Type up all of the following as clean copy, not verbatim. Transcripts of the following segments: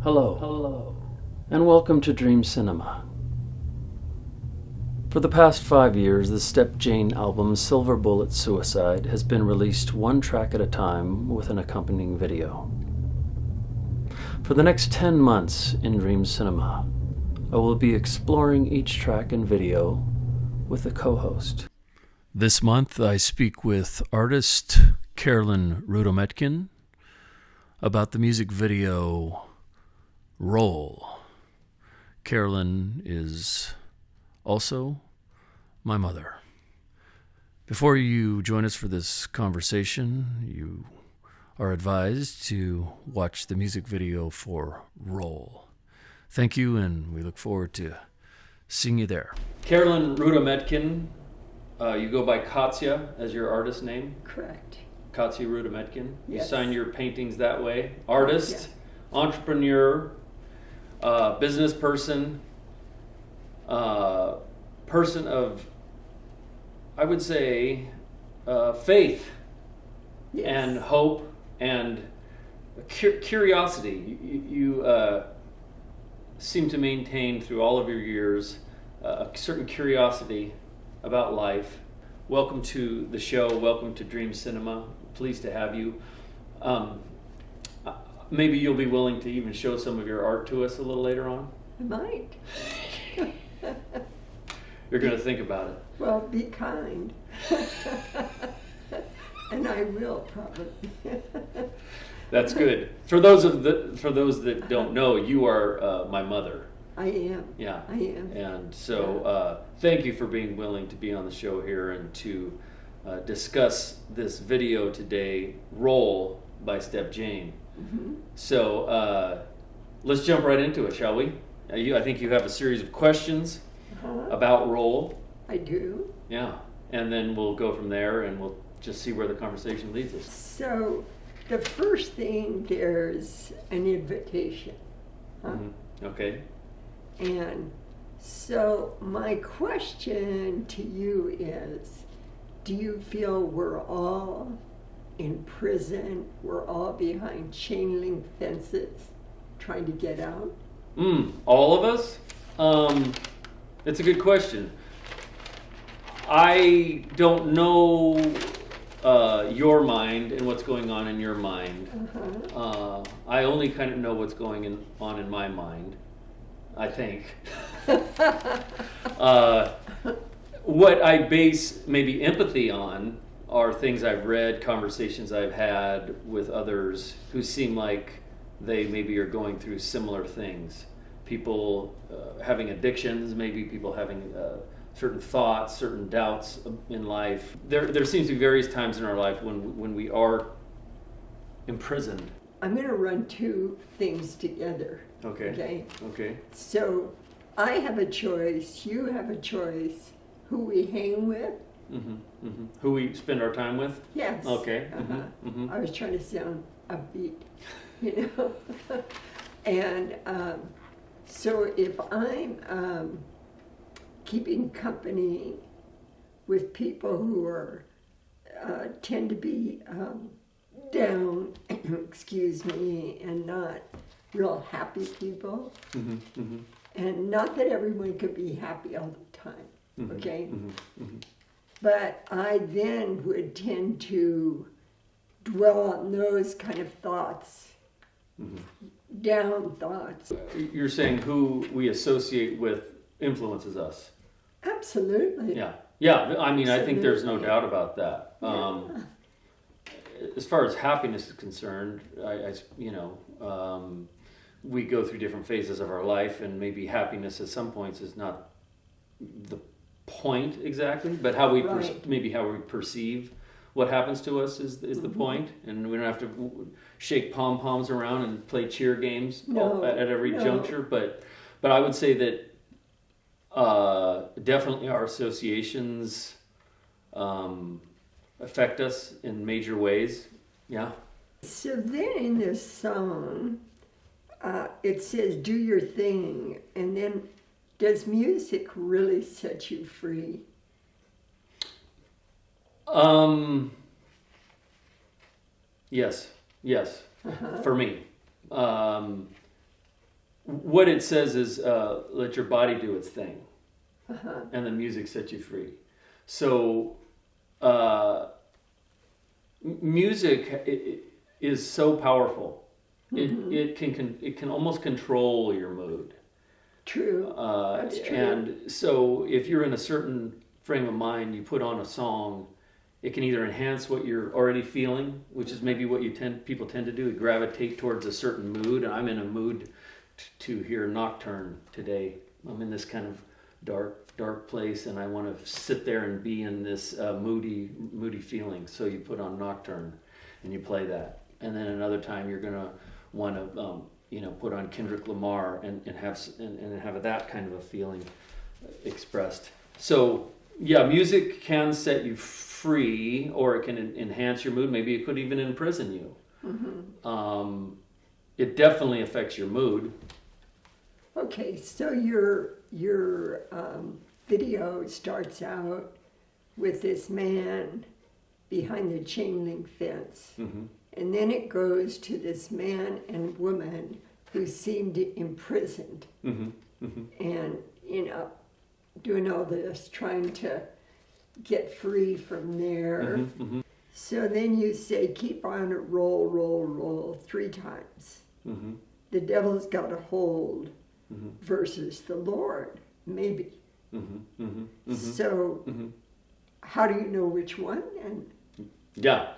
Hello, and welcome to Dream Cinema. For the past 5 years, the Step Jayne album Silver Bullet Suicide has been released one track at a time with an accompanying video. For the next 10 months in Dream Cinema, I will be exploring each track and video with a co-host. This month, I speak with artist Carolyn Rudometkin about the music video Roll. Carolyn is also my mother. Before you join us for this conversation, you are advised to watch the music video for Roll. Thank you, and we look forward to seeing you there. Carolyn Rudometkin, you go by Katsya as your artist name? Correct. Katsya Rudometkin. Yes. You sign your paintings that way. Artist, entrepreneur, business person, person of, I would say, faith and hope and curiosity. You seem to maintain through all of your years a certain curiosity about life. Welcome to the show. Welcome to Dream Cinema. Pleased to have you. Maybe you'll be willing to even show some of your art to us a little later on? I might. You're going to think about it. Well, be kind. And I will, probably. That's good. For those that don't know, you are my mother. I am. Yeah. I am. And so thank you for being willing to be on the show here and to discuss this video today, Roll by Step Jayne. Mm-hmm. So let's jump right into it, shall we? I think you have a series of questions about Roll. I do. Yeah. And then we'll go from there and we'll just see where the conversation leads us. So the first thing, there's an invitation. Mm-hmm. Okay. And so my question to you is, do you feel we're all in prison, we're all behind chain link fences trying to get out? All of us? It's a good question. I don't know your mind and what's going on in your mind. I only kind of know what's going on in my mind, I think. What I base maybe empathy on are things I've read, conversations I've had with others who seem like they maybe are going through similar things. People having addictions, maybe people having certain thoughts, certain doubts in life. There seems to be various times in our life when we are imprisoned. I'm going to run two things together. Okay. So I have a choice, you have a choice, who we hang with. Who we spend our time with? Yes. Okay. I was trying to sound upbeat, you know. And so if I'm keeping company with people who are tend to be down, excuse me, and not real happy people, and not that everyone could be happy all the time, okay? But I then would tend to dwell on those kind of thoughts, down thoughts. You're saying who we associate with influences us. Absolutely. Yeah. I mean, I think there's no doubt about that. As far as happiness is concerned, we go through different phases of our life, and maybe happiness at some points is not the point exactly, but how we maybe how we perceive what happens to us is the point, and we don't have to shake pom-poms around and play cheer games at every juncture. But I would say that definitely our associations affect us in major ways. Yeah. So then in this song, it says, do your thing. And then, does music really set you free? Yes, for me. what it says is let your body do its thing, Uh-huh. and the music sets you free. So music is so powerful. Mm-hmm. It can almost control your mood. True. That's true. And so if you're in a certain frame of mind, you put on a song, it can either enhance what you're already feeling, which is maybe what people tend to do, gravitate towards a certain mood. And I'm in a mood to hear Nocturne today. I'm in this kind of dark place, and I want to sit there and be in this moody feeling. So you put on Nocturne and you play that. And then another time you're going to want to put on Kendrick Lamar and have that kind of a feeling expressed. So yeah, music can set you free, or it can enhance your mood. Maybe it could even imprison you. Mm-hmm. It definitely affects your mood. Okay, so your video starts out with this man behind the chain link fence. Mm-hmm. And then it goes to this man and woman who seemed imprisoned. Mm-hmm. Mm-hmm. And, doing all this, trying to get free from there. Mm-hmm. Mm-hmm. So then you say, keep on it, roll 3 times. Mm-hmm. The devil's got a hold Mm-hmm. versus the Lord, maybe. Mm-hmm. Mm-hmm. Mm-hmm. So Mm-hmm. how do you know which one? And Yeah.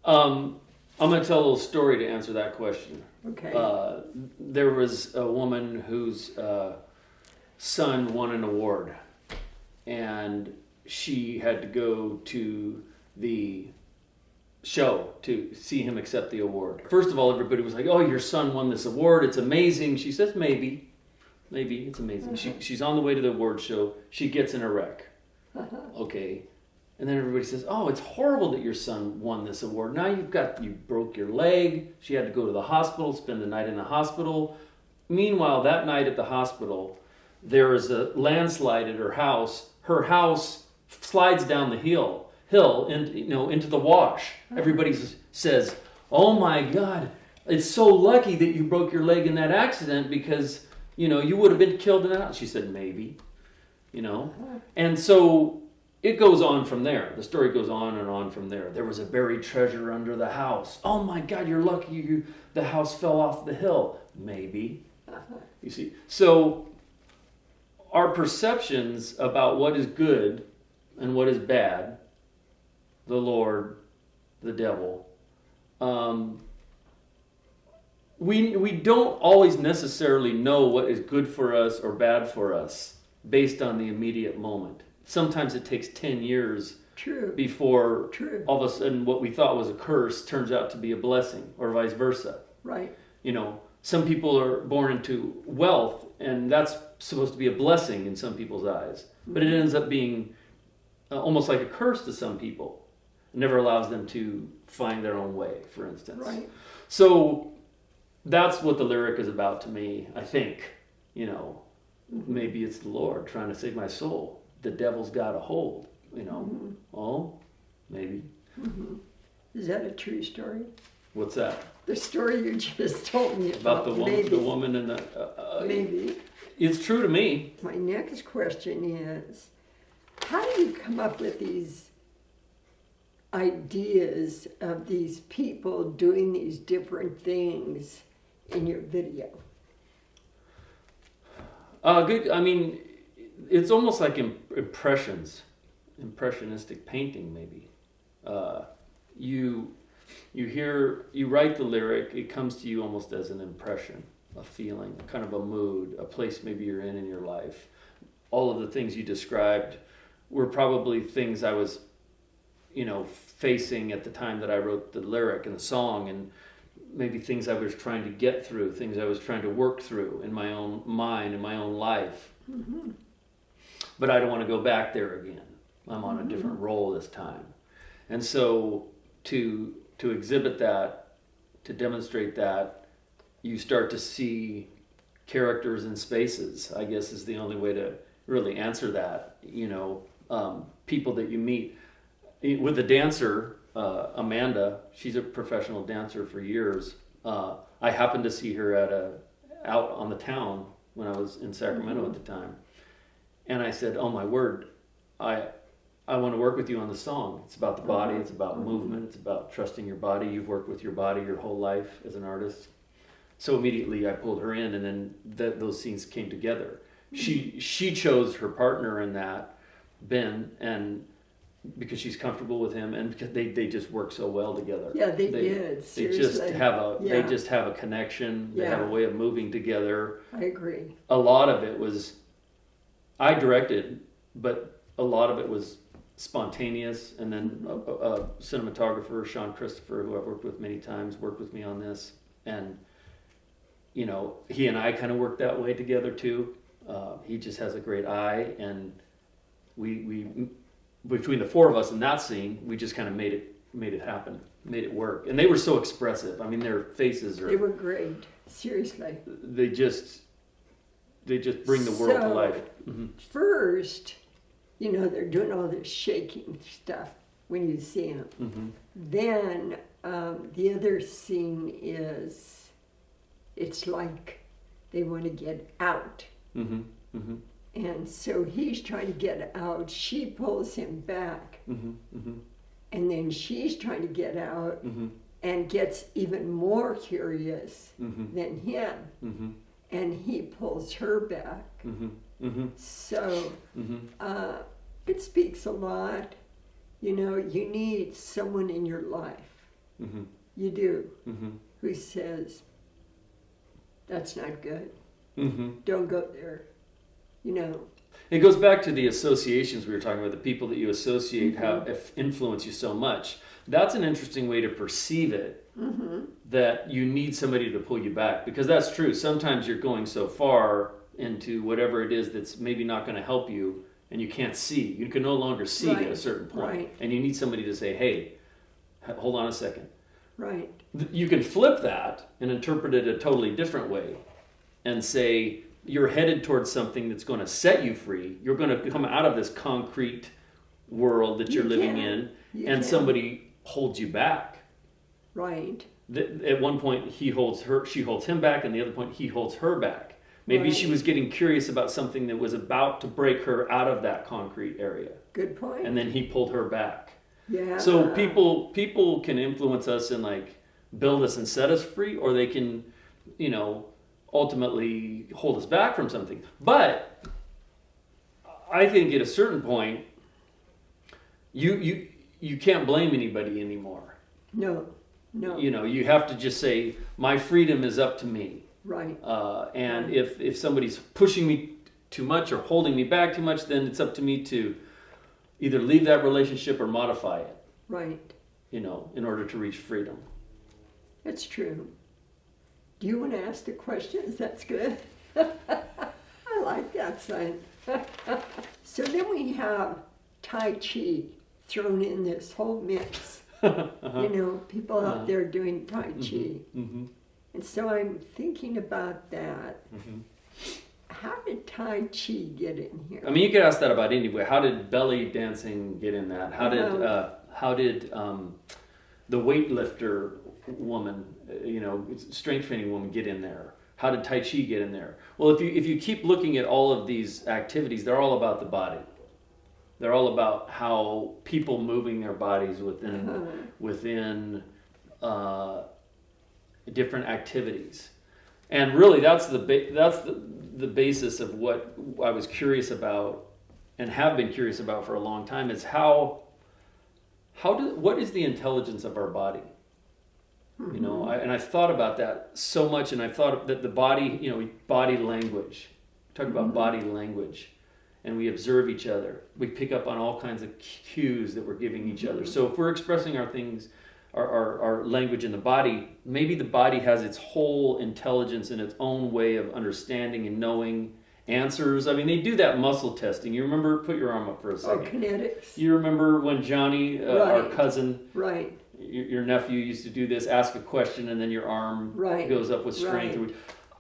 I'm going to tell a little story to answer that question. okay. There was a woman whose son won an award, and she had to go to the show to see him accept the award. First of all, everybody was like, "Oh, your son won this award. It's amazing." She says, "Maybe, it's amazing." She's on the way to the award show. She gets in a wreck. Okay. And then everybody says, "Oh, it's horrible that your son won this award. Now you broke your leg." She had to go to the hospital, spend the night in the hospital. Meanwhile, that night at the hospital, there is a landslide at her house. Her house slides down the hill into the wash. Everybody says, "Oh my God, it's so lucky that you broke your leg in that accident, because you would have been killed in that." She said, "Maybe," and so it goes on from there. The story goes on and on from there. There was a buried treasure under the house. "Oh my God, you're lucky the house fell off the hill." Maybe. You see. So our perceptions about what is good and what is bad, the Lord, the devil, we don't always necessarily know what is good for us or bad for us based on the immediate moment. Sometimes it takes 10 years True. before True. all of a sudden what we thought was a curse turns out to be a blessing, or vice versa. Right. Some people are born into wealth, and that's supposed to be a blessing in some people's eyes. But it ends up being almost like a curse to some people. It never allows them to find their own way, for instance. Right. So that's what the lyric is about to me, I think. Maybe it's the Lord trying to save my soul. The devil's got a hold, Oh, maybe. Mm-hmm. Is that a true story? What's that? The story you just told me About the woman and the... maybe. It's true to me. My next question is, how do you come up with these ideas of these people doing these different things in your video? Good. I mean, it's almost like impressionistic painting, maybe. You write the lyric, it comes to you almost as an impression, a feeling, kind of a mood, a place maybe you're in your life. All of the things you described were probably things I was, facing at the time that I wrote the lyric and the song, and maybe things I was trying to get through, things I was trying to work through in my own mind, in my own life. Mm-hmm. But I don't want to go back there again. I'm on a different role this time. And so to exhibit that, to demonstrate that, you start to see characters in spaces, I guess is the only way to really answer that. People that you meet. With the dancer, Amanda, she's a professional dancer for years. I happened to see her at out on the town when I was in Sacramento at the time. And I said, oh my word, I want to work with you on the song. It's about the body, it's about movement, it's about trusting your body. You've worked with your body your whole life as an artist. So immediately I pulled her in, and then those scenes came together. She chose her partner in that, Ben, and because she's comfortable with him, and because they just work so well together. Yeah, they did. Seriously. They just have a connection. They have a way of moving together. I agree. A lot of it was I directed, but a lot of it was spontaneous. And then a cinematographer, Sean Christopher, who I've worked with many times, worked with me on this, and you know, he and I kind of worked that way together too. He just has a great eye, and we between the four of us in that scene, we just kind of made it happen, made it work. And they were so expressive. I mean, their faces they were great. Seriously. They just bring the world to life. First, you know, they're doing all this shaking stuff when you see them. Then the other scene is, it's like they want to get out. And so he's trying to get out. She pulls him back. And then she's trying to get out and gets even more curious than him. And he pulls her back. So it speaks a lot. You know, you need someone in your life. You do. Who says, that's not good. Don't go there. You know. It goes back to the associations we were talking about, the people that you associate have influence you so much. That's an interesting way to perceive it, that you need somebody to pull you back. Because that's true. Sometimes you're going so far into whatever it is that's maybe not going to help you, and you can't see. You can no longer see at a certain point. And you need somebody to say, hey, hold on a second. You can flip that and interpret it a totally different way and say, you're headed towards something that's going to set you free. You're going to come out of this concrete world that you're living in, and somebody holds you back. At one point, she holds him back, and the other point, he holds her back. Maybe she was getting curious about something that was about to break her out of that concrete area. Good point. And then he pulled her back. Yeah. So people can influence us and like build us and set us free, or they can, you know, ultimately hold us back from something. But I think at a certain point, you can't blame anybody anymore. No. You know, you have to just say, my freedom is up to me. And if somebody's pushing me too much or holding me back too much, then it's up to me to either leave that relationship or modify it. You know, in order to reach freedom. That's true. Do you want to ask the questions? That's good. I like that, son. So then we have Tai Chi thrown in this whole mix. You know, people out there doing Tai Chi. And so I'm thinking about that. How did Tai Chi get in here? I mean, you could ask that about anyway. How did belly dancing get in that? How did the weightlifter woman, you know, strength training woman get in there? How did Tai Chi get in there? Well, if you keep looking at all of these activities, they're all about the body. They're all about how people moving their bodies within different activities. And really, that's the basis of what I was curious about and have been curious about for a long time, is what is the intelligence of our body? You know, I've thought about that so much, and I've thought that the body, you know, body language. Talk about body language, and we observe each other. We pick up on all kinds of cues that we're giving each other. So if we're expressing our things, our language in the body, maybe the body has its whole intelligence in its own way of understanding and knowing answers. I mean, they do that muscle testing. You remember, put your arm up for a second. Kinetics. You remember when Johnny, our cousin, Right. Your nephew used to do this, ask a question, and then your arm goes up with strength. Right.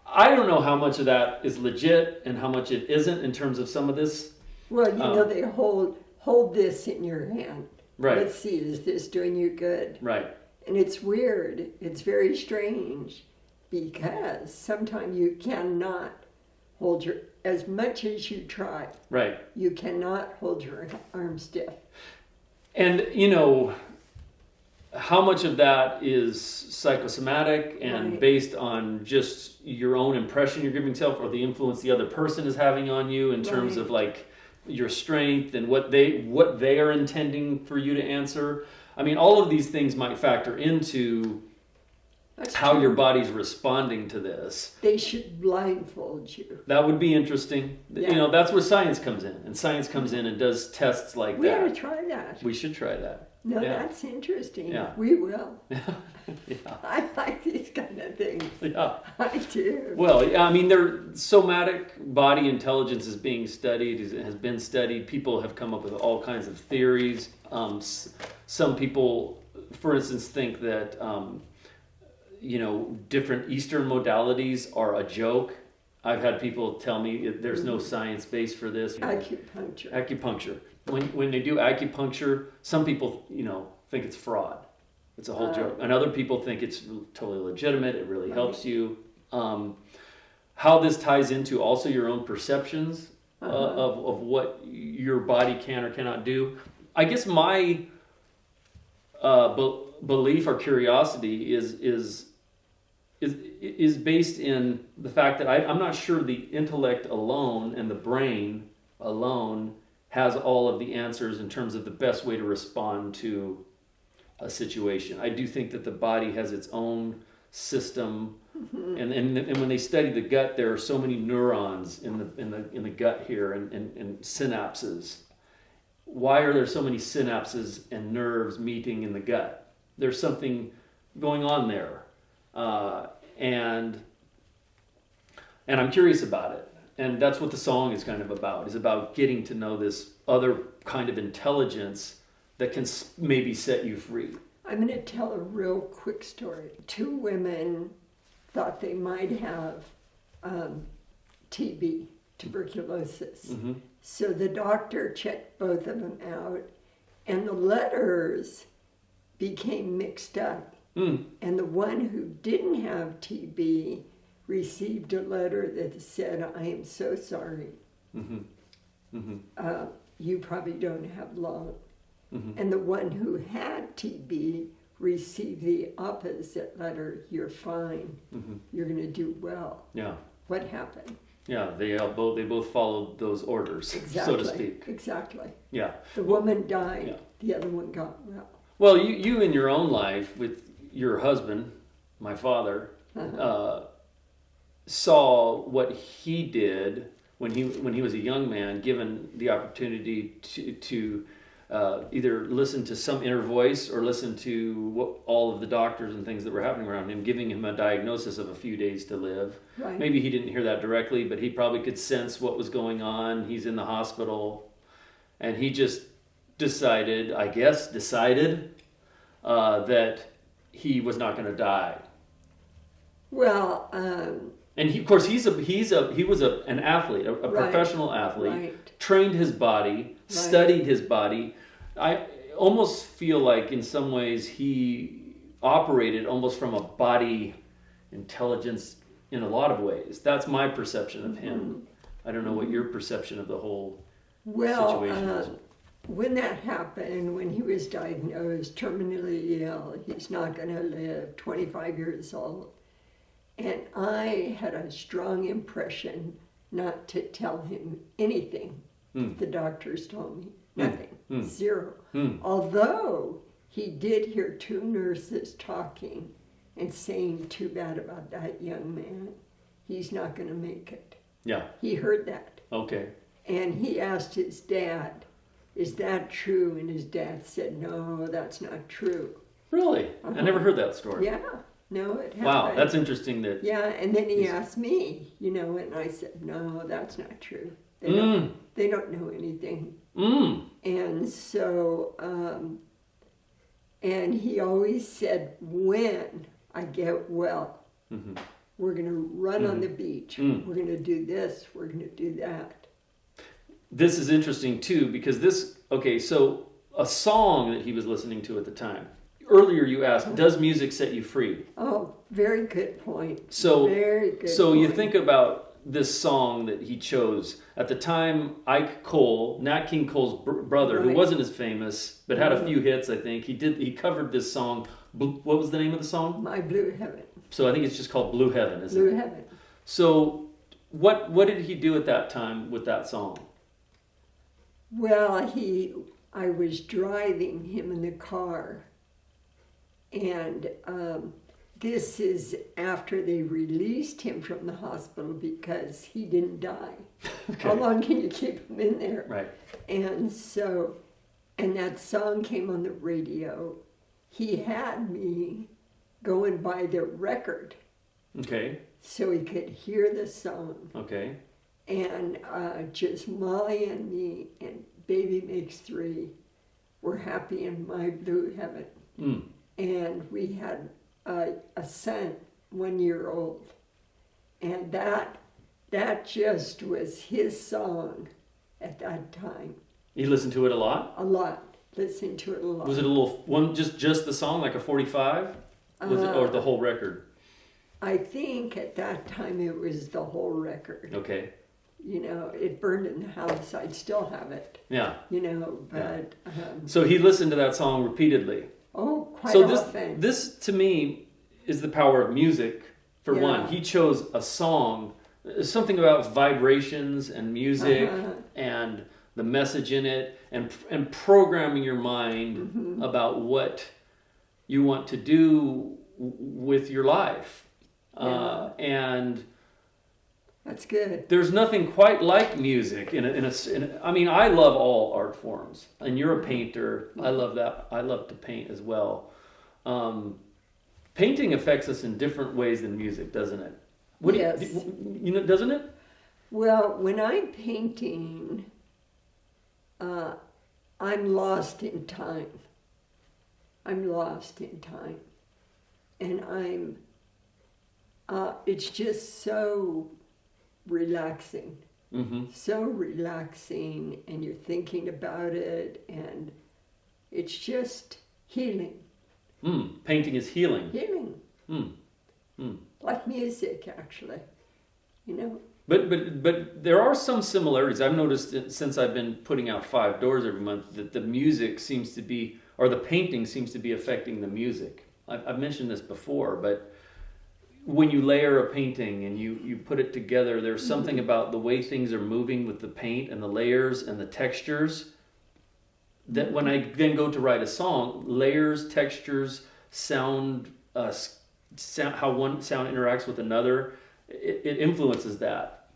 I don't know how much of that is legit and how much it isn't in terms of some of this. Well, you know, they hold this in your hand. Right. Let's see, is this doing you good? Right. And it's weird. It's very strange because sometimes you cannot hold as much as you try. Right. You cannot hold your arm stiff. And, you know, how much of that is psychosomatic and Right. based on just your own impression you're giving yourself, or the influence the other person is having on you in terms Right. of like your strength and what they are intending for you to answer. I mean, all of these things might factor into That's how true. your body's responding to this. They should blindfold you. That would be interesting. Yeah. You know, that's where science comes in. And science comes in and does tests like We ought to that. try that. We should try that. No, Yeah. that's interesting. Yeah. We will. Yeah. I like these kind of things. Yeah. I do. Well, yeah, I mean, somatic body intelligence is being studied, has been studied. People have come up with all kinds of theories. Some people, for instance, think that, you know, different Eastern modalities are a joke. I've had people tell me there's no science base for this. Acupuncture. Acupuncture. When they do acupuncture, some people, you know, think it's fraud. It's a whole joke. And other people think it's totally legitimate. It really helps you. How this ties into also your own perceptions of what your body can or cannot do. I guess my belief or curiosity is based in the fact that I'm not sure the intellect alone and the brain alone has all of the answers in terms of the best way to respond to a situation. I do think that the body has its own system, and when they study the gut, there are so many neurons in the gut here and synapses. Why are there so many synapses and nerves meeting in the gut? There's something going on there, and I'm curious about it. And that's what the song is kind of about. It's about getting to know this other kind of intelligence that can maybe set you free. I'm going to tell a real quick story. 2 women thought they might have TB, tuberculosis. Mm-hmm. So the doctor checked both of them out, and the letters became mixed up. Mm. And the one who didn't have TB received a letter that said, "I am so sorry. Mm-hmm. Mm-hmm. You probably don't have lung." Mm-hmm. And the one who had TB received the opposite letter, "You're fine. Mm-hmm. You're going to do well." Yeah. What happened? Yeah, they both followed those orders, Exactly. so to speak. Exactly. Yeah. The woman died. Yeah. The other one got well. Well, you in your own life with your husband, my father, saw what he did when he was a young man, given the opportunity to either listen to some inner voice or listen to what all of the doctors and things that were happening around him, giving him a diagnosis of a few days to live. Right. Maybe he didn't hear that directly, but he probably could sense what was going on. He's in the hospital, and he just decided that he was not going to die. Well, And he was an athlete, a Right. professional athlete, Right. trained his body, studied his body. I almost feel like in some ways he operated almost from a body intelligence in a lot of ways. That's my perception of him. I don't know what your perception of the whole situation is. when that happened, when he was diagnosed terminally ill, he's not going to live, 25 years old. And I had a strong impression not to tell him anything. The doctors told me nothing, zero. Although he did hear 2 nurses talking and saying, "Too bad about that young man. He's not going to make it." Yeah. He heard that. Okay. And he asked his dad, "Is that true?" And his dad said, "No, that's not true." Really? I never heard that story. Yeah, no, it happened. Wow, that's interesting. That Yeah, and then he asked me, and I said, "No, that's not true. They don't know anything." And so, and he always said, "When I get well, we're going to run on the beach. We're going to do this. We're going to do that." This is interesting too, because so a song that he was listening to at the time, earlier you asked, does music set you free? Oh, very good point. So, very good so point. you think about this song that he chose. At the time, Ike Cole, Nat King Cole's brother, who Right. wasn't as famous, but had a few hits, I think, he covered this song. What was the name of the song? My Blue Heaven. So I think it's just called Blue Heaven, isn't Blue it? Heaven. So what did he do at that time with that song? Well, I was driving him in the car, and this is after they released him from the hospital because he didn't die. Okay. How long can you keep him in there? Right. And so, and that song came on the radio. He had me go and buy the record Okay. so he could hear the song. Okay. And just Molly and me and Baby Makes Three were happy in My Blue Heaven. Mm. And we had a son, 1 year old. And that just was his song at that time. You listened to it a lot? A lot. Listened to it a lot. Was it a little one, just the song, like a 45? Was it, or the whole record? I think at that time it was the whole record. Okay. You know, it burned in the house. I'd still have it. Yeah. You know, but So he listened to that song repeatedly. oh, quite So often. this to me is the power of music. For Yeah. one, he chose a song, something about vibrations and music and the message in it, and programming your mind about what you want to do with your life. And that's good. there's nothing quite like music I mean, I love all art forms, and you're a painter. I love that. I love to paint as well. Painting affects us in different ways than music, doesn't it? Yes. You know, doesn't it? Well, when I'm painting, I'm lost in time. I'm lost in time. And it's just so relaxing. Mm-hmm. So relaxing, and you're thinking about it, and it's just healing. Painting is healing. Healing. Like music, actually. You know? But there are some similarities. I've noticed it since I've been putting out 5 doors every month that the music seems to be, or the painting seems to be affecting the music. I've mentioned this before, but when you layer a painting and you put it together, there's something about the way things are moving with the paint and the layers and the textures that when I then go to write a song, layers, textures, sound, how one sound interacts with another, it influences that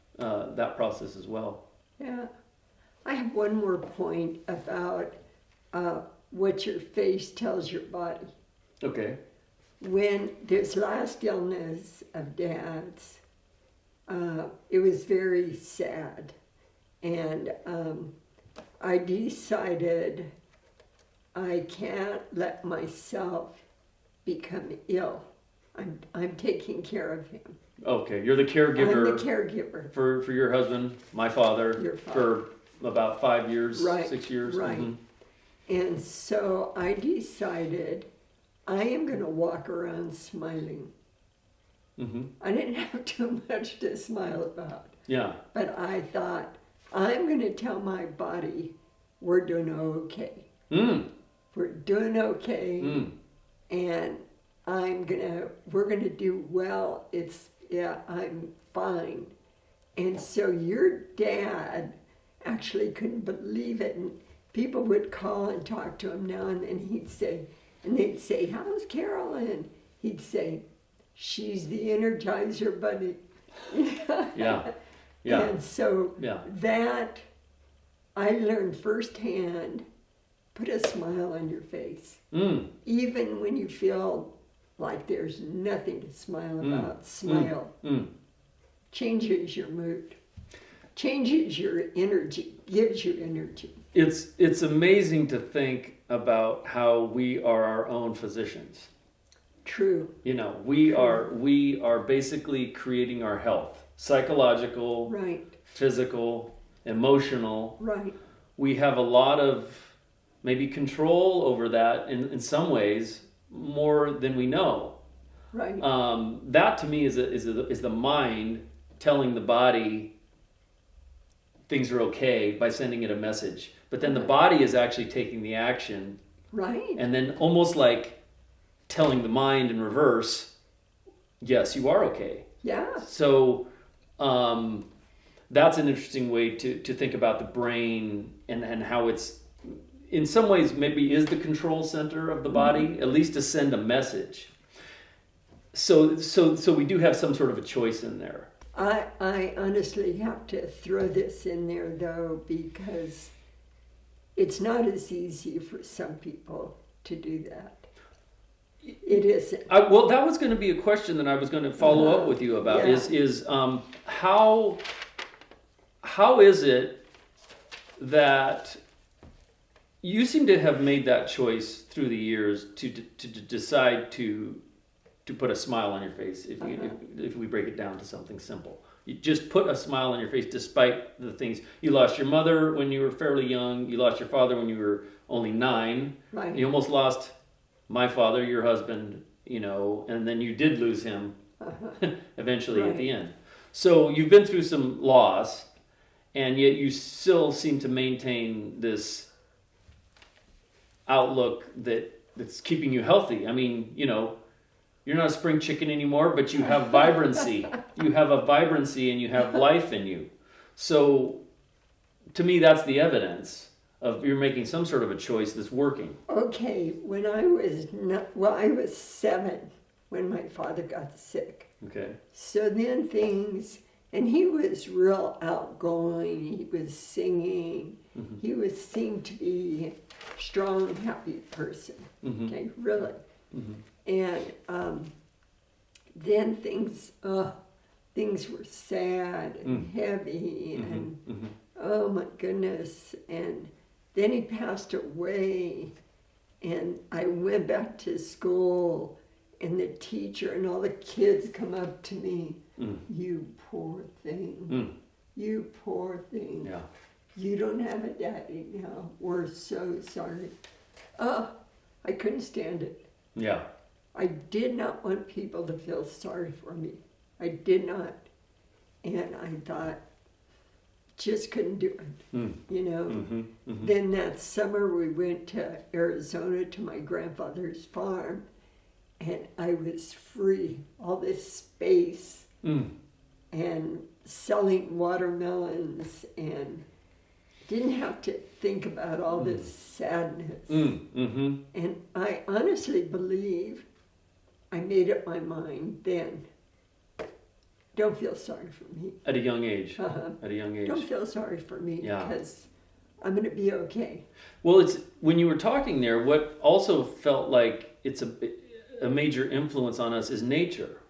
process as well. Yeah. I have one more point about what your face tells your body. Okay. When this last illness of Dad's, it was very sad. And I decided I can't let myself become ill. I'm taking care of him. Okay, you're the caregiver. I'm the caregiver. For your husband, my father, Your father. for about 5 years, Right, 6 years. right. Mhm. And so I decided I am going to walk around smiling. Mhm. I didn't have too much to smile about, Yeah. but I thought, I'm going to tell my body we're doing okay. We're doing okay, and we're going to do well. I'm fine. And so your dad actually couldn't believe it, and people would call and talk to him now and then. They'd say, how's Carolyn? He'd say, she's the Energizer Bunny. Yeah. Yeah. And so Yeah. that I learned firsthand, put a smile on your face. Even when you feel like there's nothing to smile about, smile. Changes your mood. Changes your energy, gives you energy. It's amazing to think about how we are our own physicians. True. You know, we are basically creating our health, psychological, Right. physical, emotional. Right. We have a lot of maybe control over that in some ways, more than we know. Right. That to me is the mind telling the body things are okay by sending it a message. But then the body is actually taking the action. Right. And then almost like telling the mind in reverse, yes, you are okay. Yeah. So that's an interesting way to think about the brain and how it's, in some ways, maybe is the control center of the body, at least to send a message. So we do have some sort of a choice in there. I honestly have to throw this in there, though, because it's not as easy for some people to do that. It isn't. Well, that was going to be a question that I was going to follow up with you about. Yeah. How is it that you seem to have made that choice through the years to decide to put a smile on your face, if we break it down to something simple? You just put a smile on your face despite the things. You lost your mother when you were fairly young. You lost your father when you were only 9. Right. You almost lost my father, your husband, and then you did lose him eventually at the end. So you've been through some loss, and yet you still seem to maintain this outlook that's keeping you healthy. I mean, you're not a spring chicken anymore, but you have vibrancy. You have a vibrancy and you have life in you. So to me, that's the evidence of you're making some sort of a choice that's working. Okay, when I was 7 when my father got sick. Okay. So then and he was real outgoing. He was singing. Mm-hmm. He seemed to be a strong, happy person. Mm-hmm. Okay, really. Mm-hmm. And then things were sad and heavy, and oh my goodness. And then he passed away, and I went back to school, and the teacher and all the kids come up to me, you poor thing, you poor thing. Yeah. You don't have a daddy now. We're so sorry. I couldn't stand it. Yeah. I did not want people to feel sorry for me. I did not. And I thought, just couldn't do it, Then that summer we went to Arizona to my grandfather's farm, and I was free, all this space, and selling watermelons, and didn't have to think about all this sadness. And I honestly believe I made up my mind then. Don't feel sorry for me. At a young age. At a young age. Don't feel sorry for me, Yeah. because I'm going to be okay. Well, it's when you were talking there, what also felt like it's a major influence on us is nature.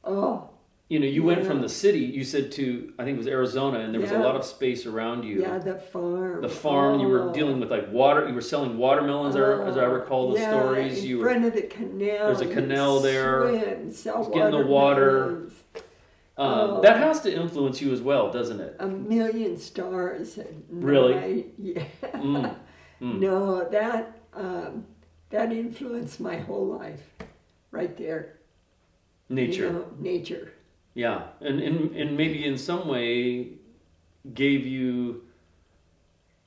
Oh. You went from the city, you said, to, I think it was Arizona, and there was a lot of space around you. Yeah, the farm. The farm, you were dealing with water, you were selling watermelons, as I recall the stories. In front of the canal. There's a canal there. Swim, sell getting the water. That has to influence you as well, doesn't it? A million stars at Really? night. Yeah. No, that influenced my whole life, right there. Nature. Nature. Yeah, and maybe in some way gave you,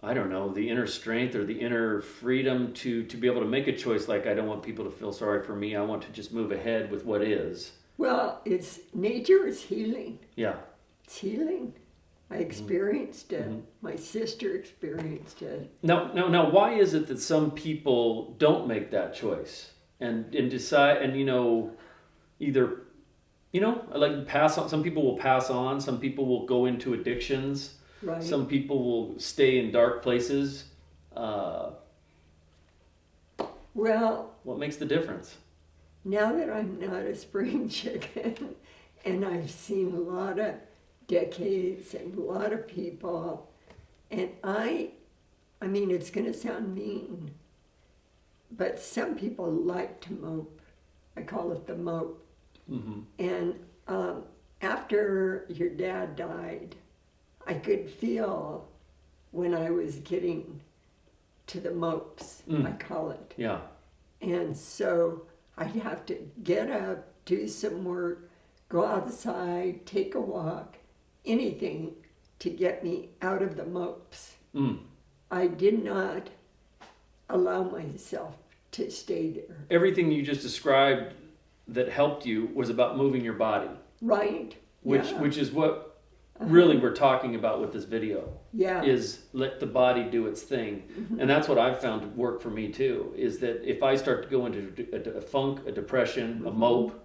I don't know, the inner strength or the inner freedom to be able to make a choice like, I don't want people to feel sorry for me. I want to just move ahead with what is. Well, nature is healing. Yeah. It's healing. I experienced it. My sister experienced it. Now, why is it that some people don't make that choice and decide, and either, like pass on? Some people will pass on. Some people will go into addictions. Right. Some people will stay in dark places. Well, what makes the difference? Now that I'm not a spring chicken, and I've seen a lot of decades and a lot of people, and I mean, it's going to sound mean, but some people like to mope. I call it the mope. And after your dad died, I could feel when I was getting to the mopes, I call it. Yeah. And so I'd have to get up, do some work, go outside, take a walk, anything to get me out of the mopes. I did not allow myself to stay there. Everything you just described that helped you was about moving your body. Right. Which is what really we're talking about with this video. Yeah. Is let the body do its thing. And that's what I've found to work for me too, is that if I start to go into a funk, a depression, a mope,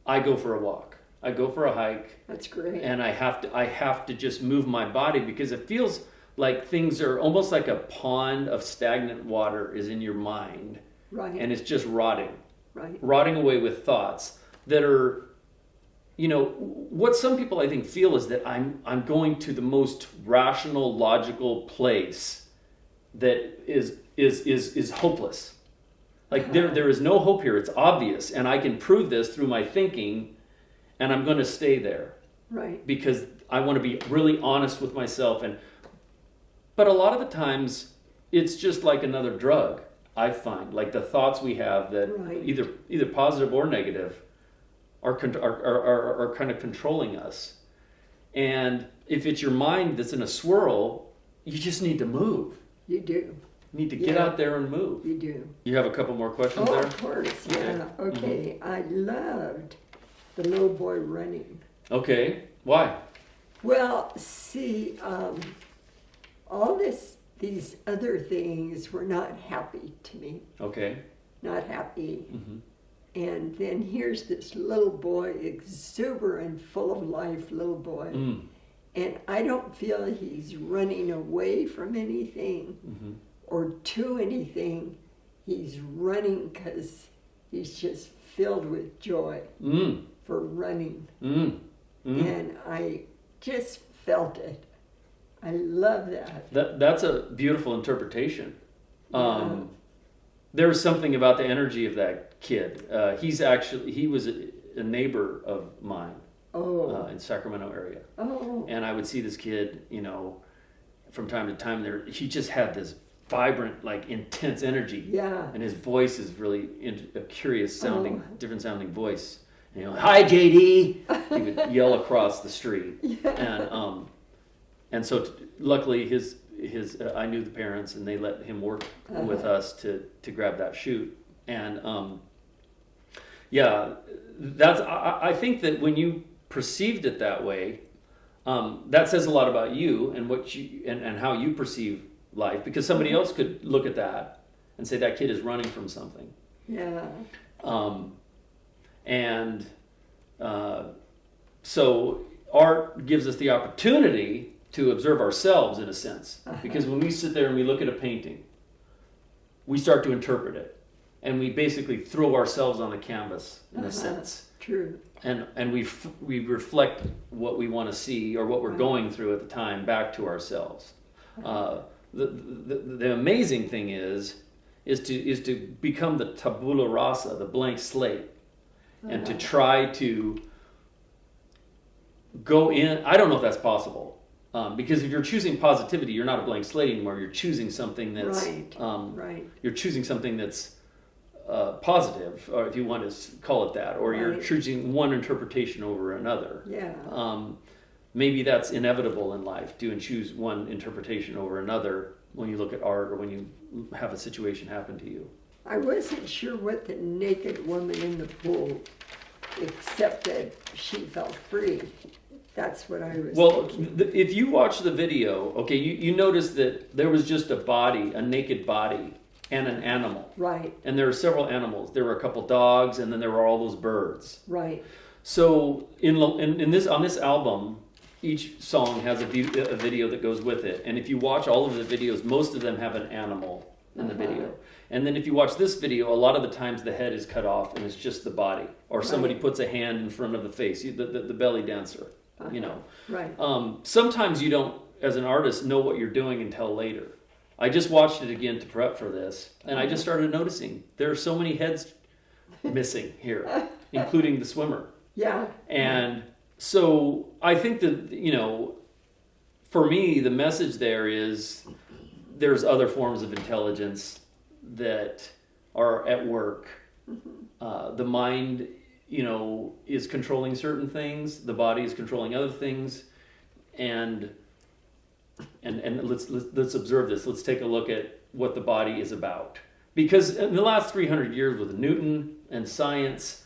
I go for a walk. I go for a hike. That's great. And I have to just move my body, because it feels like things are almost like a pond of stagnant water is in your mind. Right. And it's just rotting. Right. Rotting away with thoughts that are, what some people I think feel is that I'm going to the most rational, logical place that is hopeless. Like there is no hope here. It's obvious, and I can prove this through my thinking, and I'm going to stay there. Right. Because I want to be really honest with myself. But a lot of the times, it's just like another drug. I find, like the thoughts we have that either positive or negative are kind of controlling us. And if it's your mind that's in a swirl, you just need to move. You do. You need to get out there and move. You do. You have a couple more questions there? Of course, yeah. Okay. I loved the little boy running. Okay. Why? Well, see, all these other things were not happy to me. Okay. Not happy. And then here's this little boy, exuberant, full of life little boy. And I don't feel he's running away from anything or to anything. He's running because he's just filled with joy for running. And I just felt it. I love that. That's a beautiful interpretation. There's something about the energy of that kid. He was a neighbor of mine in Sacramento area. And I would see this kid, from time to time. He just had this vibrant, like intense energy. Yeah. And his voice is really a curious sounding, different sounding voice. Hi JD. He would yell across the street. Yeah. And so luckily his I knew the parents, and they let him work with us to grab that chute. And I think that when you perceived it that way, that says a lot about you and what you and how you perceive life, because somebody else could look at that and say that kid is running from something. Yeah. So art gives us the opportunity to observe ourselves in a sense, because when we sit there and we look at a painting, we start to interpret it, and we basically throw ourselves on the canvas in a sense. True. And we reflect what we want to see or what we're going through at the time back to ourselves. The amazing thing is to become the tabula rasa, the blank slate, and to try to go in. I don't know if that's possible. Because if you're choosing positivity, you're not a blank slate anymore. You're choosing something that's You're choosing something that's positive, or if you want to call it that, or you're choosing one interpretation over another. Yeah. Maybe that's inevitable in life, to choose one interpretation over another when you look at art or when you have a situation happen to you. I wasn't sure what the naked woman in the pool, except that she felt free. That's what I was thinking. If you watch the video, okay, you notice that there was just a body, a naked body, and an animal. Right. And there were several animals. There were a couple dogs, and then there were all those birds. Right. So on this album, each song has a video that goes with it. And if you watch all of the videos, most of them have an animal in the video. And then if you watch this video, a lot of the times the head is cut off and it's just the body. Or somebody puts a hand in front of the face, the belly dancer. Right. Sometimes you don't, as an artist, know what you're doing until later. I just watched it again to prep for this, and I just started noticing there are so many heads missing here, including the swimmer. Yeah. And so I think that, for me, the message there is there's other forms of intelligence that are at work The mind, is controlling certain things. The body is controlling other things, and let's observe this. Let's take a look at what the body is about. Because in the last 300 years with Newton and science,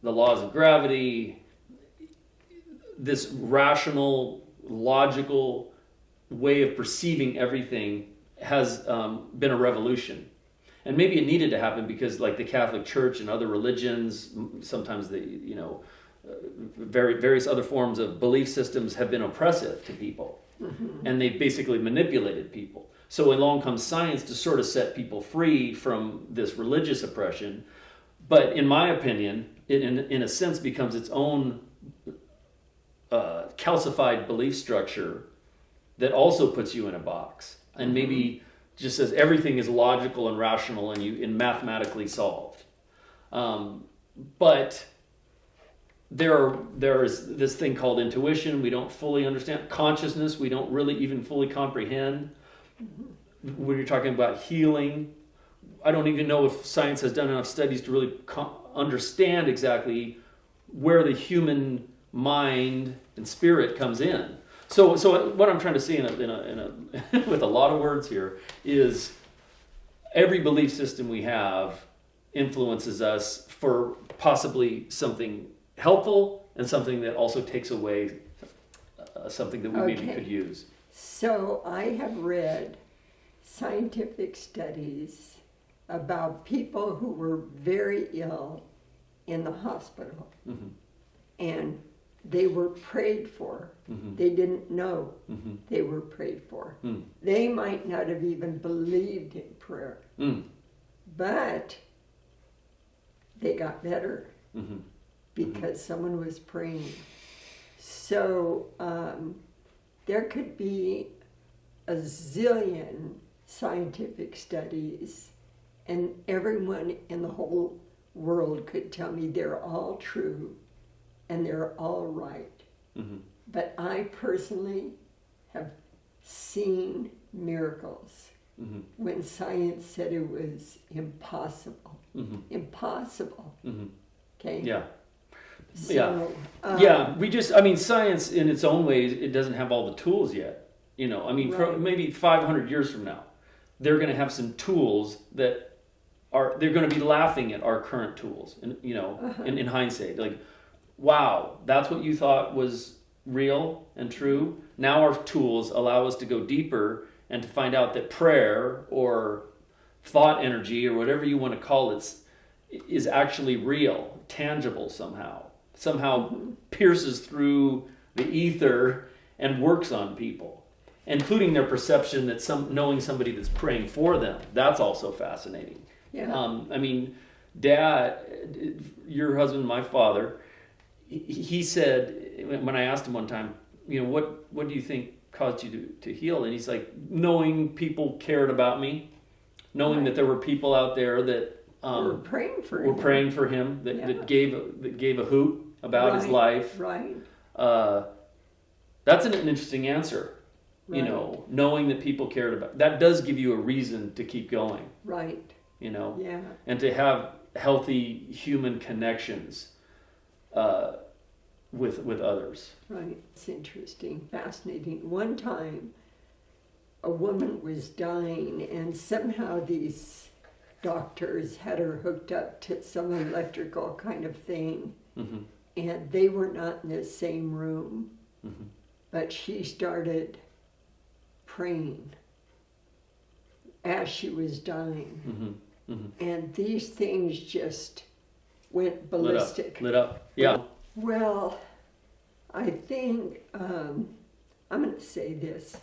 the laws of gravity, this rational, logical way of perceiving everything has been a revolution. And maybe it needed to happen because, like the Catholic Church and other religions, sometimes various other forms of belief systems have been oppressive to people. And they basically manipulated people. So along comes science to sort of set people free from this religious oppression. But in my opinion, it in a sense becomes its own calcified belief structure that also puts you in a box. And maybe just says everything is logical and rational and mathematically solved. But there is this thing called intuition we don't fully understand. Consciousness we don't really even fully comprehend. When you're talking about healing, I don't even know if science has done enough studies to really understand exactly where the human mind and spirit comes in. So what I'm trying to say in a with a lot of words here is every belief system we have influences us for possibly something helpful and something that also takes away something that we maybe could use. So I have read scientific studies about people who were very ill in the hospital, and they were prayed for. They didn't know they were prayed for. They might not have even believed in prayer, but they got better because someone was praying. So there could be a zillion scientific studies, and everyone in the whole world could tell me they're all true and they're all right. But I personally have seen miracles when science said it was impossible. Impossible. Okay? Yeah. So, science in its own ways, it doesn't have all the tools yet. For maybe 500 years from now, they're going to have some tools that they're going to be laughing at our current tools, in hindsight. Like, wow, that's what you thought was real and true. Now our tools allow us to go deeper and to find out that prayer or thought energy or whatever you want to call it is actually real, tangible somehow pierces through the ether and works on people, including their perception that knowing somebody that's praying for them. That's also fascinating. Dad, your husband, my father, he said, when I asked him one time, what do you think caused you to heal? And he's like, knowing people cared about me, knowing that there were people out there that were praying for him, that gave a hoot about his life. Right. That's an interesting answer. Right. Knowing that people cared about, that does give you a reason to keep going. Right. And to have healthy human connections with others. Right. It's interesting, fascinating. One time, a woman was dying, and somehow these doctors had her hooked up to some electrical kind of thing, and they were not in the same room, but she started praying as she was dying. And these things just went ballistic. Lit up. Yeah. Well, I think I'm going to say this,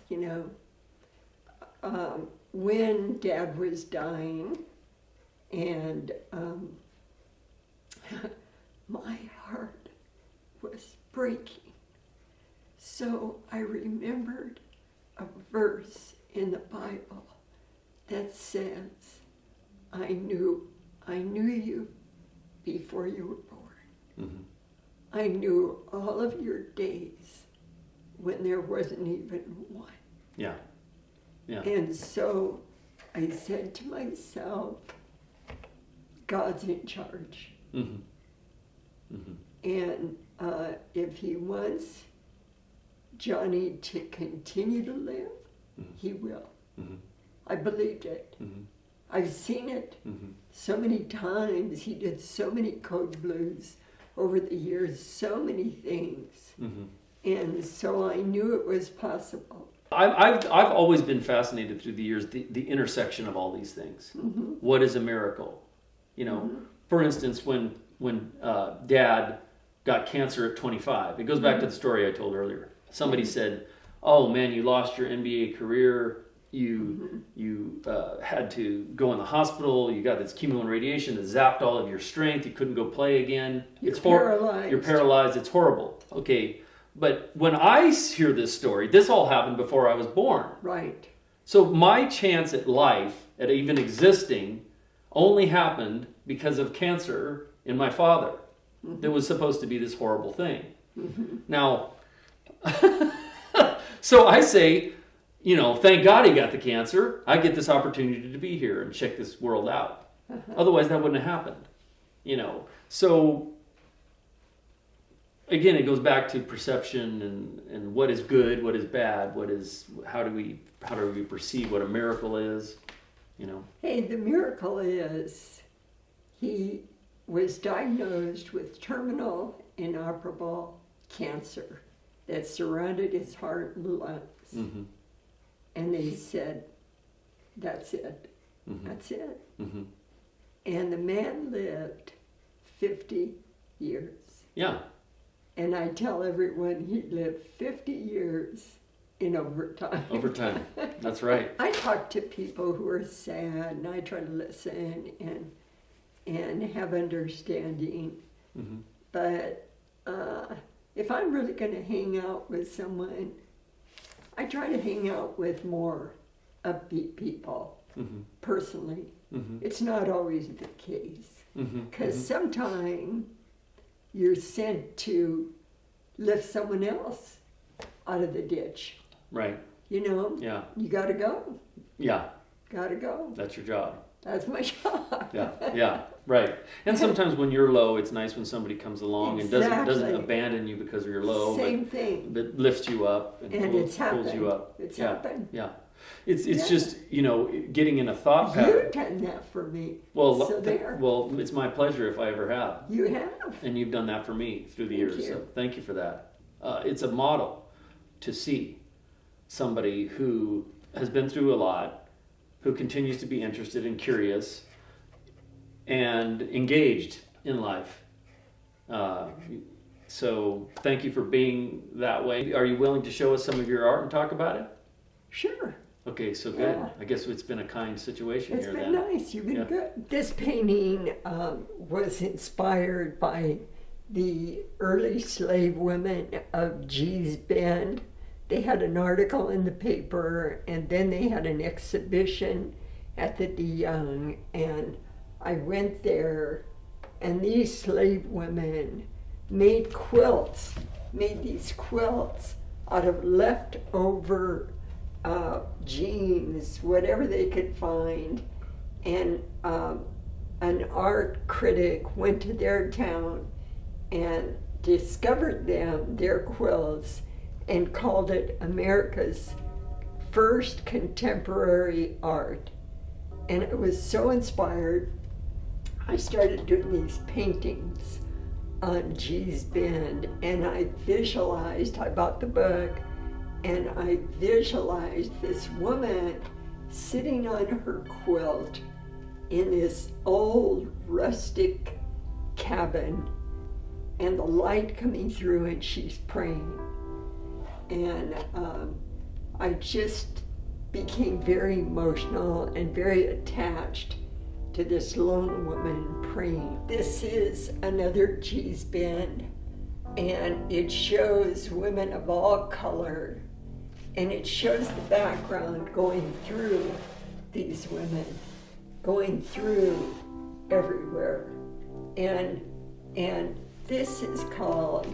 when Dad was dying, and my heart was breaking. So I remembered a verse in the Bible that says, I knew you before you were born. I knew all of your days when there wasn't even one. Yeah. And so I said to myself, God's in charge. Mm-hmm. Mm-hmm. And if he wants Johnny to continue to live, Mm-hmm. he will. Mm-hmm. I believed it. Mm-hmm. I've seen it Mm-hmm. so many times. He did so many code blues over the years, so many things. Mm-hmm. And so I knew it was possible. I've always been fascinated through the years, the intersection of all these things. Mm-hmm. What is a miracle? You know, for instance, when Dad got cancer at 25, it goes back to the story I told earlier. Somebody said, "Oh man, you lost your NBA career. You had to go in the hospital. You got this chemo and radiation that zapped all of your strength. You couldn't go play again. You're paralyzed. You're paralyzed. It's horrible." Okay, but when I hear this story, this all happened before I was born. Right. So my chance at life, at even existing, only happened because of cancer in my father. Mm-hmm. That was supposed to be this horrible thing. Mm-hmm. Now, so I say, you know, thank God he got the cancer. I get this opportunity to be here and check this world out. Uh-huh. Otherwise, that wouldn't have happened. You know, so again, it goes back to perception and what is good, what is bad, how do we perceive what a miracle is, you know? Hey, the miracle is he was diagnosed with terminal inoperable cancer that surrounded his heart and lungs. Mm-hmm. And they said, that's it. Mm-hmm. That's it. Mm-hmm. And the man lived 50 years. Yeah. And I tell everyone he lived 50 years in overtime. Overtime. That's right. I talk to people who are sad, and I try to listen and have understanding. Mm-hmm. But if I'm really going to hang out with someone, I try to hang out with more upbeat people, mm-hmm. personally. Mm-hmm. It's not always the case. Because mm-hmm. sometimes you're sent to lift someone else out of the ditch. Right. You know? Yeah. You got to go. Yeah. Got to go. That's your job. That's my job. Yeah, right. And sometimes when you're low, it's nice when somebody comes along exactly. and doesn't abandon you because you're low. Same thing. But lifts you up and it's pulls you up. It's happened. Yeah. It's just, you know, getting in a thought pattern. You've done that for me. Well, there. Well, it's my pleasure if I ever have. You have. And you've done that for me through the years. So thank you for that. It's a model to see somebody who has been through a lot, who continues to be interested and curious and engaged in life. So thank you for being that way. Are you willing to show us some of your art and talk about it? Sure. Okay, so good. Yeah. I guess it's been a kind situation it's here been then. Nice. You've been good. This painting was inspired by the early slave women of Gee's Bend. They had an article in the paper, and then they had an exhibition at the DeYoung, and I went there, and these slave women made these quilts out of leftover jeans, whatever they could find, and an art critic went to their town and discovered their quilts, and called it America's first contemporary art. And it was so inspired, I started doing these paintings on Gee's Bend, and I bought the book, and I visualized this woman sitting on her quilt in this old rustic cabin, and the light coming through, and she's praying. And I just became very emotional and very attached to this lone woman praying. This is another Gee's Bend, and it shows women of all color, and it shows the background going through these women, going through everywhere. And this is called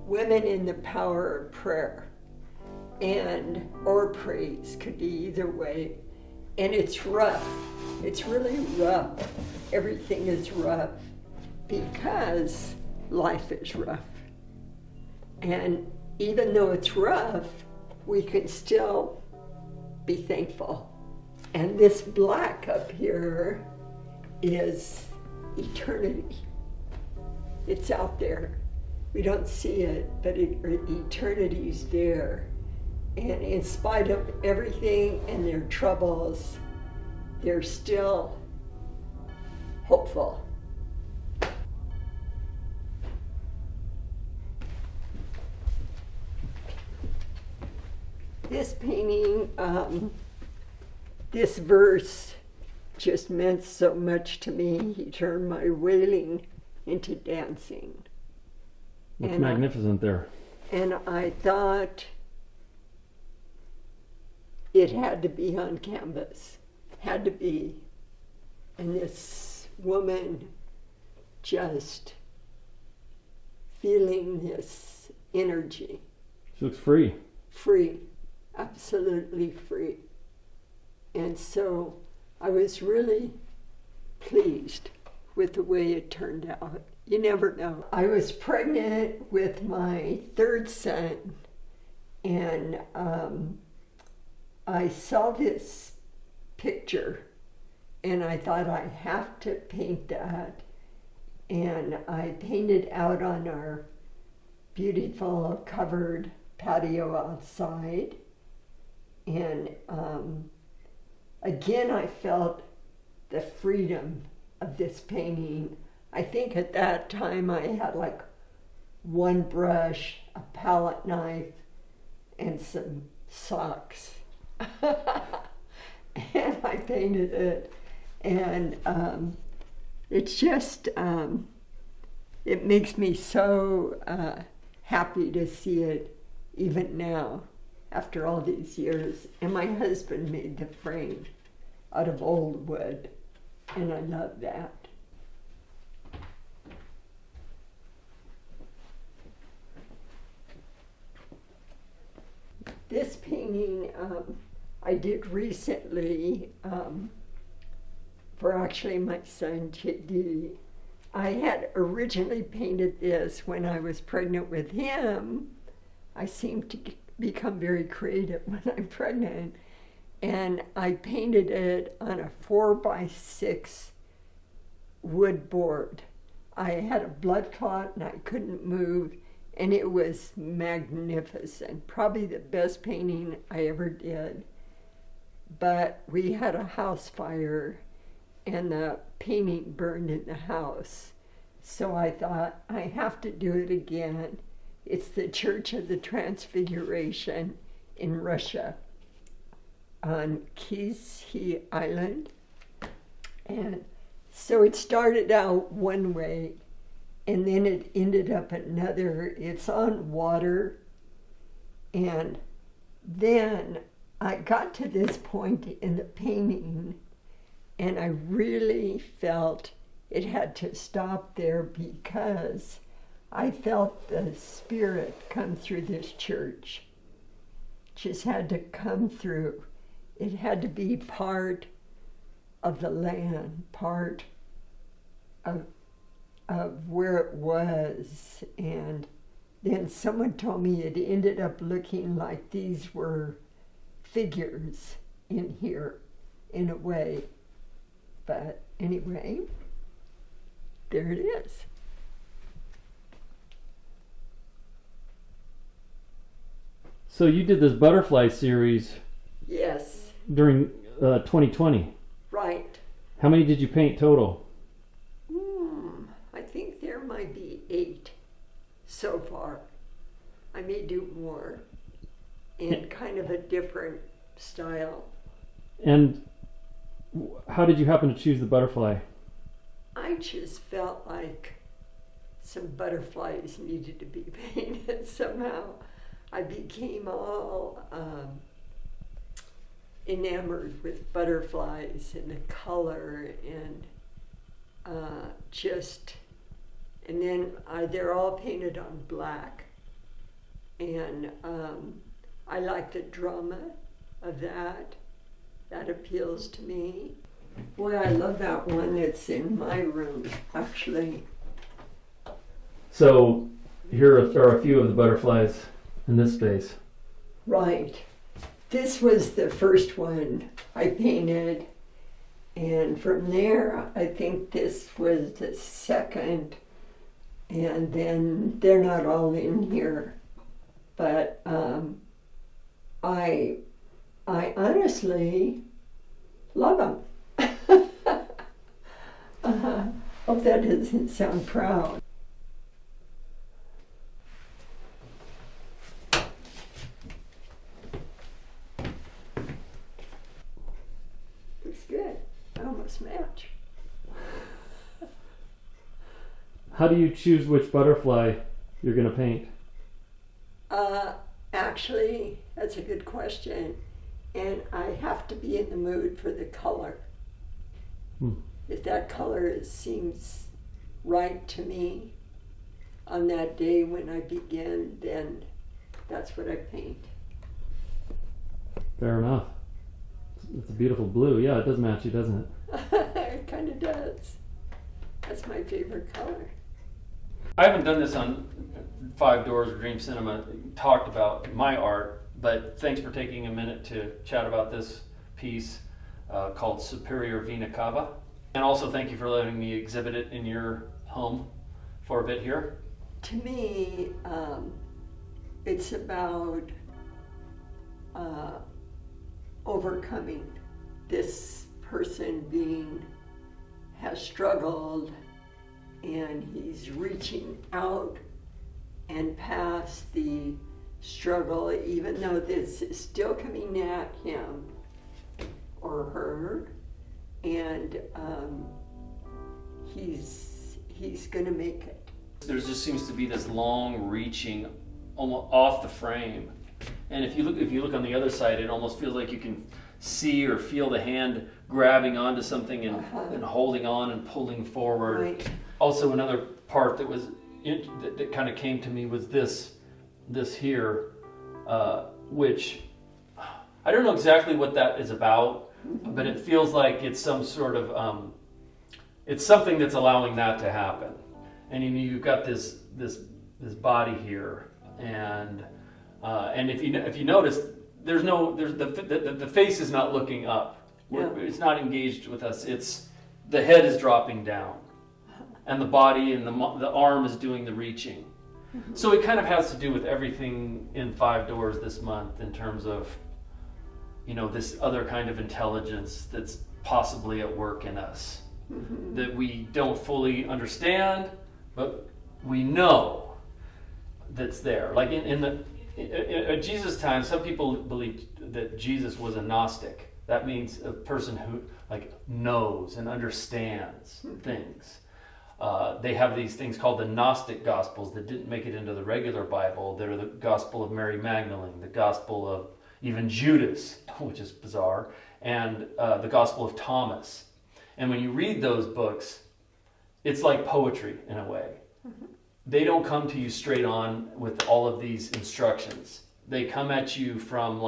Women in the Power of Prayer, or praise, could be either way. And it's rough. It's really rough. Everything is rough because life is rough. And even though it's rough, we can still be thankful. And this black up here is eternity. It's out there. We don't see it, but eternity's there. And in spite of everything and their troubles, they're still hopeful. This painting, this verse just meant so much to me. He turned my wailing into dancing. What's magnificent there? And I thought it had to be on canvas, had to be. And this woman just feeling this energy. She looks free. Free, absolutely free. And so I was really pleased with the way it turned out. You never know. I was pregnant with my third son, and I saw this picture, and I thought I have to paint that. And I painted out on our beautiful covered patio outside. And again, I felt the freedom of this painting. I think at that time I had like one brush, a palette knife, and some socks. And I painted it. And it's just, it makes me so happy to see it even now, after all these years. And my husband made the frame out of old wood, and I love that. This painting I did recently for actually my son JD. I had originally painted this when I was pregnant with him. I seem to become very creative when I'm pregnant. And I painted it on a 4x6 wood board. I had a blood clot and I couldn't move, and it was magnificent. Probably the best painting I ever did. But we had a house fire and the painting burned in the house. So I thought, I have to do it again. It's the Church of the Transfiguration in Russia on Katsya Island. And so it started out one way, and then it ended up another. It's on water. And then I got to this point in the painting, and I really felt it had to stop there because I felt the Spirit come through this church. Just had to come through. It had to be part of the land, part of where it was. And then someone told me it ended up looking like these were figures in here, in a way. But anyway, there it is. So you did this butterfly series. Yes. During 2020. Right. How many did you paint total? I think there might be 8 so far. I may do more in kind of a different style. And how did you happen to choose the butterfly? I just felt like some butterflies needed to be painted somehow. I became all enamored with butterflies and the color and and then they're all painted on black. And I like the drama of that. That appeals to me. Boy, I love that one. It's in my room, actually. So here are a few of the butterflies in this space. Right. This was the first one I painted. And from there, I think this was the second. And then they're not all in here. But I honestly love them. Hope that doesn't sound proud. Looks good. I almost match. How do you choose which butterfly you're going to paint? Actually, that's a good question. And I have to be in the mood for the color. If that color seems right to me on that day when I begin, then that's what I paint. Fair enough. It's a beautiful blue. Yeah, it does match you, doesn't it? It kind of does. That's my favorite color. I haven't done this on Five Doors or Dream Cinema, talked about my art, but thanks for taking a minute to chat about this piece called Superior Vena Cava. And also thank you for letting me exhibit it in your home for a bit here. To me, it's about overcoming. This person has struggled, and he's reaching out and past the struggle, even though this is still coming at him or her, and he's gonna make it. There just seems to be this long reaching almost off the frame, and if you look on the other side, it almost feels like you can see or feel the hand grabbing onto something and holding on and pulling forward. Right. Also, another part that was that kind of came to me was this here, which I don't know exactly what that is about, but it feels like it's some sort of it's something that's allowing that to happen. And you've got this body here, and if you notice, the face is not looking up. Yeah. It's not engaged with us. It's the head is dropping down, and the body and the arm is doing the reaching. Mm-hmm. So it kind of has to do with everything in Five Doors this month in terms of, this other kind of intelligence that's possibly at work in us, mm-hmm. that we don't fully understand, but we know that's there. Like in Jesus' time, some people believed that Jesus was a Gnostic. That means a person who knows and understands things. They have these things called the Gnostic Gospels that didn't make it into the regular Bible. They're the Gospel of Mary Magdalene, the Gospel of even Judas, which is bizarre, and the Gospel of Thomas. And when you read those books, it's like poetry in a way. Mm-hmm. They don't come to you straight on with all of these instructions. They come at you from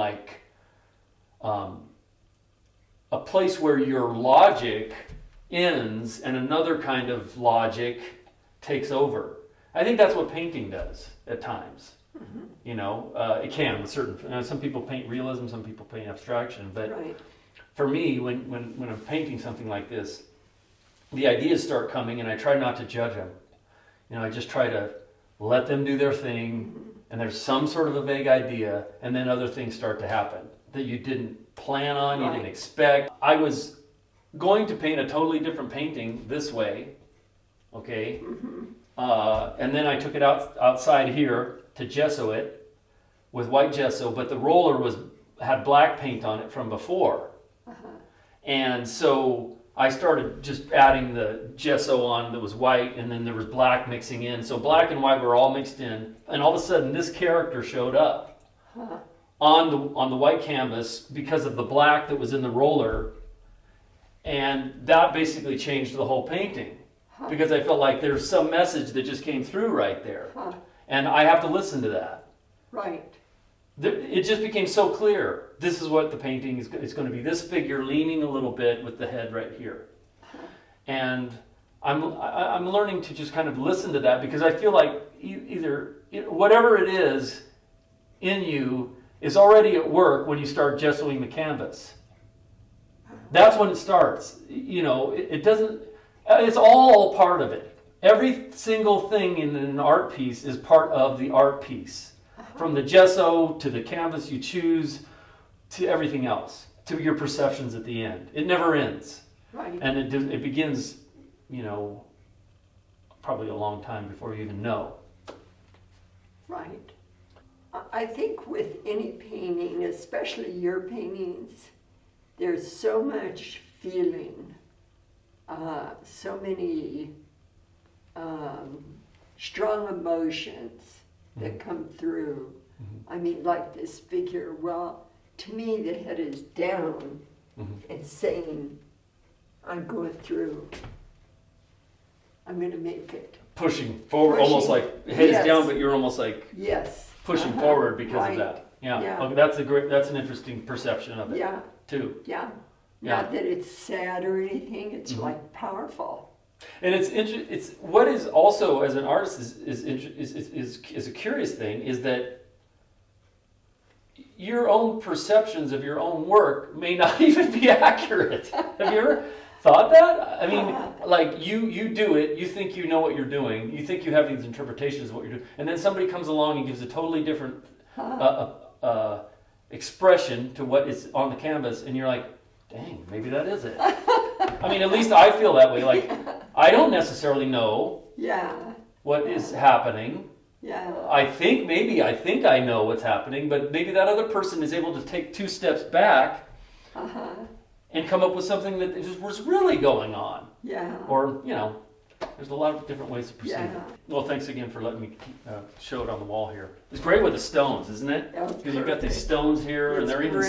a place where your logic ends and another kind of logic takes over. I think that's what painting does at times. Mm-hmm. It can with certain. Some people paint realism, some people paint abstraction. But right. For me, when I'm painting something like this, the ideas start coming, and I try not to judge them. I just try to let them do their thing, mm-hmm. and there's some sort of a vague idea, and then other things start to happen that you didn't plan on, right. You didn't expect. I was going to paint a totally different painting this way, okay? Mm-hmm. And then I took it outside here to gesso it with white gesso, but the roller had black paint on it from before. Uh-huh. And so I started just adding the gesso on that was white, and then there was black mixing in. So black and white were all mixed in, and all of a sudden this character showed up on the white canvas because of the black that was in the roller, and that basically changed the whole painting because I felt like there's some message that just came through right there, and I have to listen to that. Right. it just became so clear. This is what the painting is going to be. This figure leaning a little bit with the head right here. And I'm learning to just kind of listen to that, because I feel like either whatever it is in you is already at work when you start gessoing the canvas. That's when it starts. It doesn't, it's all part of it. Every single thing in an art piece is part of the art piece. From the gesso to the canvas you choose to everything else, to your perceptions at the end. It never ends. Right. And it begins, probably a long time before you even know. Right. I think with any painting, especially your paintings, there's so much feeling, so many strong emotions that come through. I mean, like this figure, well, to me the head is down and saying, I'm going through, I'm going to make it. Pushing forward, almost like head is down, but you're almost like pushing forward because of that. Yeah. Okay, that's an interesting perception of it. Yeah. Too. Yeah. Not that it's sad or anything. It's like powerful. And it's what is also, as an artist, is a curious thing, is that your own perceptions of your own work may not even be accurate. Have you ever thought that? I mean, like you do it, you think you know what you're doing, you think you have these interpretations of what you're doing, and then somebody comes along and gives a totally different expression to what is on the canvas, and you're like, dang, maybe that is it. I mean, at least I feel that way. Like, I don't necessarily know what is happening. Yeah. I think I know what's happening, but maybe that other person is able to take 2 steps back and come up with something that was really going on. Yeah. Or, there's a lot of different ways to perceive it. Yeah. Well, thanks again for letting me show it on the wall here. It's great with the stones, isn't it? Because you've got these stones here, and they're even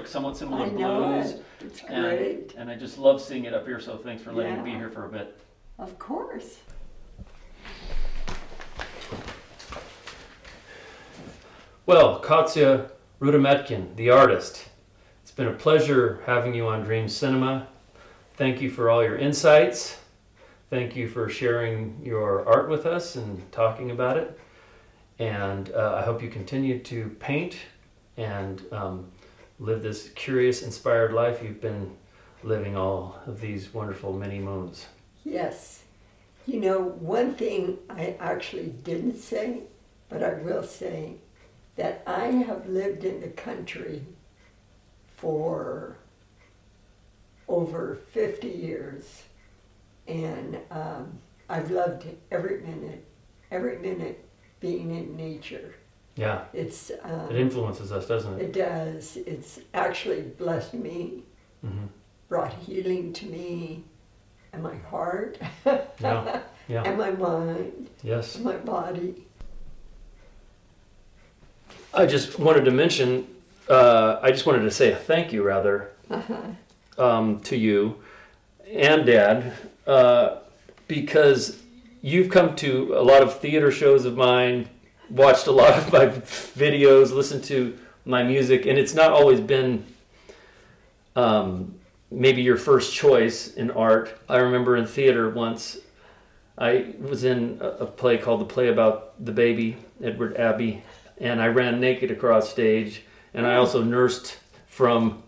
somewhat similar blues. It's great. And I just love seeing it up here, so thanks for letting me be here for a bit. Of course. Well, Katsya Rudometkin, the artist, it's been a pleasure having you on Dream Cinema. Thank you for all your insights. Thank you for sharing your art with us and talking about it. And I hope you continue to paint and live this curious, inspired life you've been living all of these wonderful many moons. Yes. One thing I actually didn't say, but I will say, that I have lived in the country for over 50 years. And I've loved every minute being in nature. Yeah. It influences us, doesn't it? It does. It's actually blessed me, brought healing to me, and my heart, and my mind, and my body. I just wanted to mention, I just wanted to say a thank you, rather, to you and Dad, because you've come to a lot of theater shows of mine, watched a lot of my videos, listened to my music, and it's not always been maybe your first choice in art. I remember in theater once, I was in a play called The Play About the Baby, Edward Abbey, and I ran naked across stage, and I also nursed from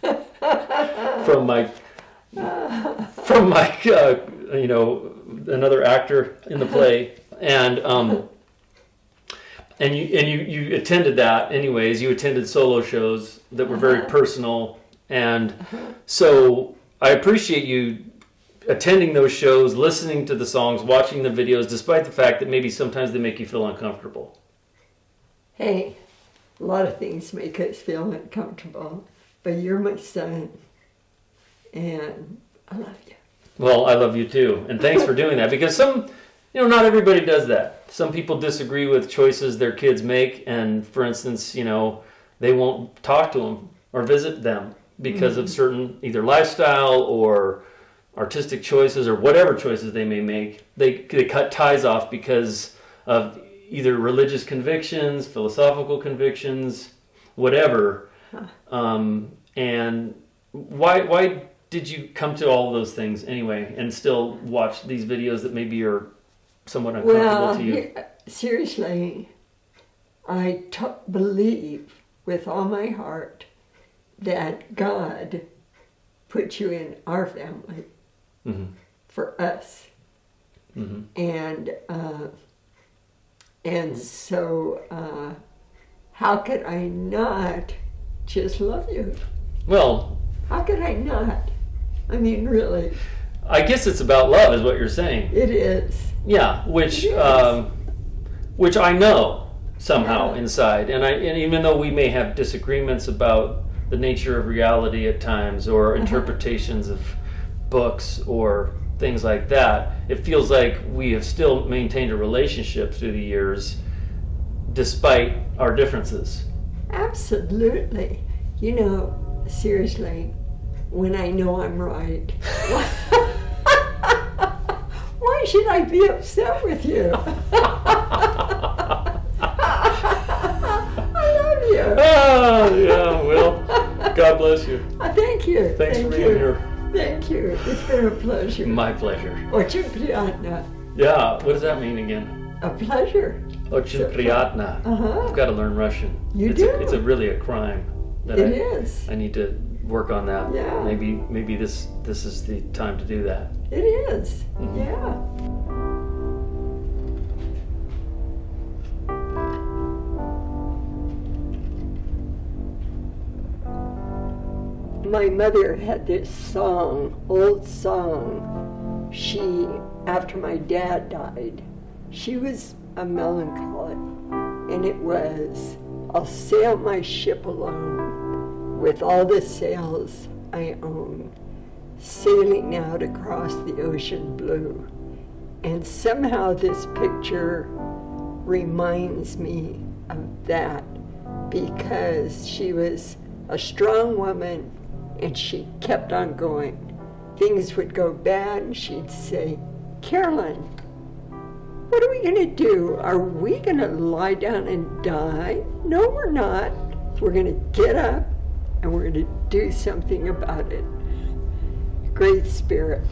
my another actor in the play, and you attended that anyways. You attended solo shows that were very personal, and so I appreciate you attending those shows, listening to the songs, watching the videos, despite the fact that maybe sometimes they make you feel uncomfortable. Hey, a lot of things make us feel uncomfortable, but you're my son, and I love you. Well, I love you too, and thanks for doing that, because not everybody does that. Some people disagree with choices their kids make, and for instance, they won't talk to them or visit them because of certain either lifestyle or artistic choices or whatever choices they may make. They cut ties off because of either religious convictions, philosophical convictions, whatever. And why did you come to all those things anyway, and still watch these videos that maybe are somewhat uncomfortable to you? Seriously, I believe with all my heart that God put you in our family for us. And so how could I not just love you? Well, how could I not? I mean, really. I guess it's about love, is what you're saying. It is. Yeah, which I know somehow inside, and even though we may have disagreements about the nature of reality at times, or interpretations of books or things like that, it feels like we have still maintained a relationship through the years despite our differences. Absolutely. You know, seriously, when I know I'm right, why should I be upset with you? I love you. Oh, yeah, well, God bless you. Thank you. Thanks for being here. Thank you. It's been a pleasure. My pleasure. Очень приятно. Yeah, what does that mean again? A pleasure. Очень приятно. I've got to learn Russian. You do? It's really a crime. It is. I need to work on that. Yeah. Maybe this is the time to do that. It is. Yeah. My mother had this song, old song. After my dad died, she was a melancholic, and it was, I'll sail my ship alone with all the sails I own, sailing out across the ocean blue. And somehow this picture reminds me of that, because she was a strong woman and she kept on going. Things would go bad and she'd say, Carolyn, what are we going to do? Are we going to lie down and die? No, we're not. We're going to get up and we're going to do something about it. Great spirit.